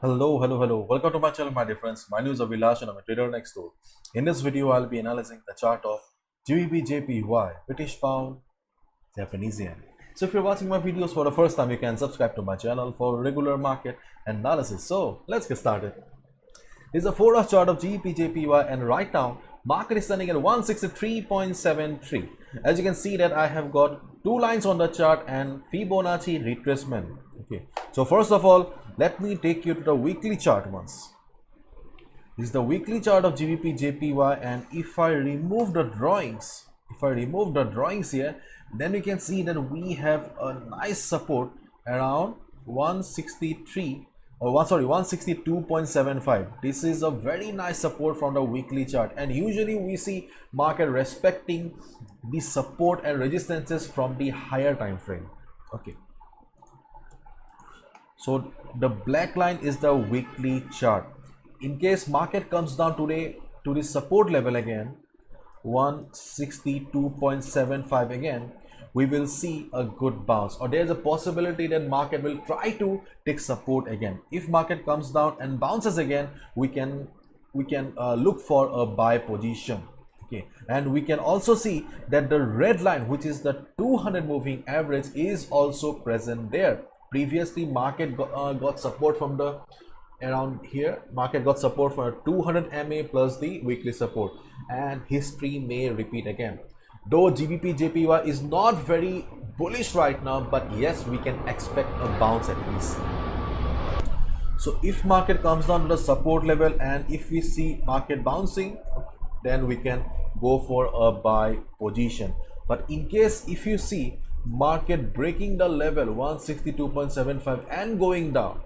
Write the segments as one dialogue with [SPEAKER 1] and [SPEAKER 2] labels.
[SPEAKER 1] Hello. Welcome to my channel, my dear friends. My name is Avilash and I'm a trader next door. In this video, I'll be analyzing the chart of GBPJPY, British Pound, Japanese Yen. So if you're watching my videos for the first time, you can subscribe to my channel for regular market analysis. So let's get started. This is a 4-hour chart of GBPJPY and right now, market is standing at 163.73. As you can see that I have got two lines on the chart and Fibonacci retracement. Okay, so first of all, let me take you to the weekly chart once. This is the weekly chart of GBPJPY, and if I remove the drawings, here, then we can see that we have a nice support around 162.75. This is a very nice support from the weekly chart, and usually we see market respecting the support and resistances from the higher time frame. Okay, so the black line is the weekly chart. In case market comes down today to the support level again, 162.75 again, we will see a good bounce, or there's a possibility that market will try to take support again. If market comes down and bounces again, we can look for a buy position. Okay, and we can also see that the red line, which is the 200 moving average, is also present there. Previously market got support from the around here. Market got support for 200 MA plus the weekly support, and history may repeat again. Though GBPJPY is not very bullish right now, but yes, we can expect a bounce at least. So if market comes down to the support level and if we see market bouncing, then we can go for a buy position. But in case if you see market breaking the level 162.75 and going down,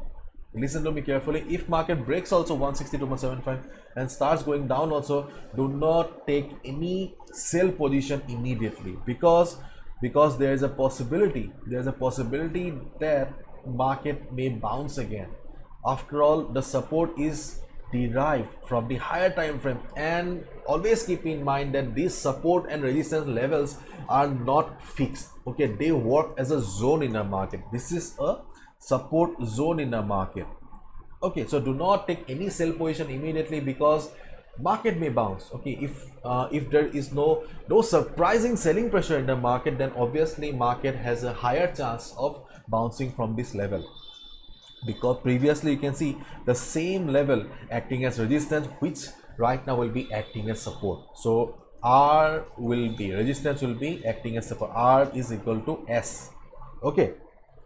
[SPEAKER 1] listen to me carefully, if market breaks also 162.75 and starts going down also, do not take any sell position immediately, because there is a possibility that market may bounce again. After all, the support is derived from the higher time frame, and always keep in mind that these support and resistance levels are not fixed. Okay, they work as a zone in a market. This is a support zone in a market. Okay, so do not take any sell position immediately, because market may bounce. Okay, if there is no surprising selling pressure in the market, then obviously market has a higher chance of bouncing from this level, because previously you can see the same level acting as resistance, which right now will be acting as support. So resistance will be acting as support. R is equal to S. Okay,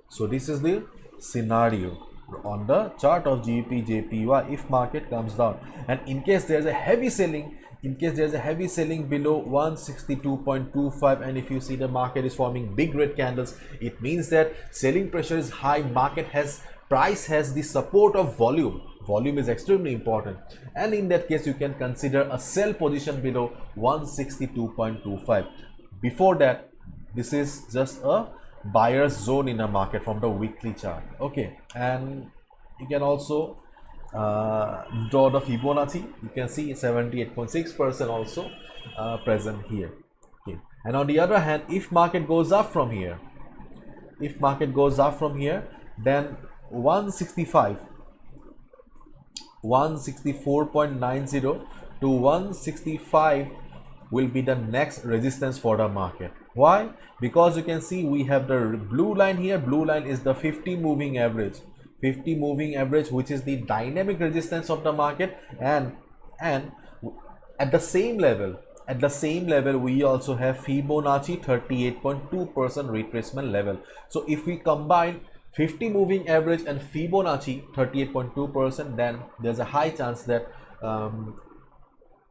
[SPEAKER 1] so this is the scenario on the chart of GBPJPY if market comes down, and in case there's a heavy selling, below 162.25, and if you see the market is forming big red candles, it means that selling pressure is high. Price has the support of volume. Volume is extremely important, and in that case you can consider a sell position below 162.25. Before that, this is just a buyer's zone in a market from the weekly chart. Okay, and you can also draw the Fibonacci. You can see 78.6% also present here. Okay, and on the other hand, if market goes up from here, then 164.90 to 165 will be the next resistance for the market. Why? Because you can see we have the blue line here. Blue line is the 50 moving average, which is the dynamic resistance of the market, and at the same level we also have Fibonacci 38.2% retracement level. So if we combine 50 moving average and Fibonacci 38.2%, then there's a high chance that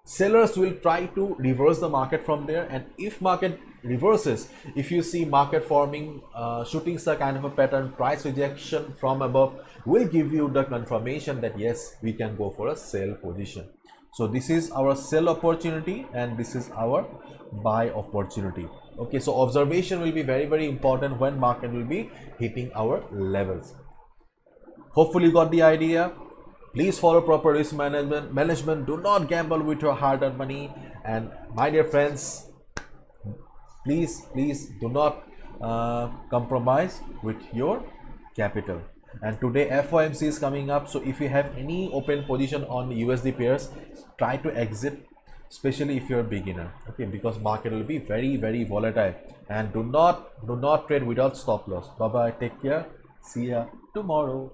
[SPEAKER 1] sellers will try to reverse the market from there. And if market reverses, if you see market forming shooting star kind of a pattern, price rejection from above will give you the confirmation that yes, we can go for a sell position. So this is our sell opportunity and this is our buy opportunity. Okay, so observation will be very important when market will be hitting our levels. Hopefully you got the idea. Please follow proper risk management. Do not gamble with your hard-earned money. And my dear friends, please do not compromise with your capital. And today FOMC is coming up, so if you have any open position on USD pairs, try to exit, especially if you're a beginner, okay, because market will be very volatile. And do not trade without stop loss. Bye bye, take care, see ya tomorrow.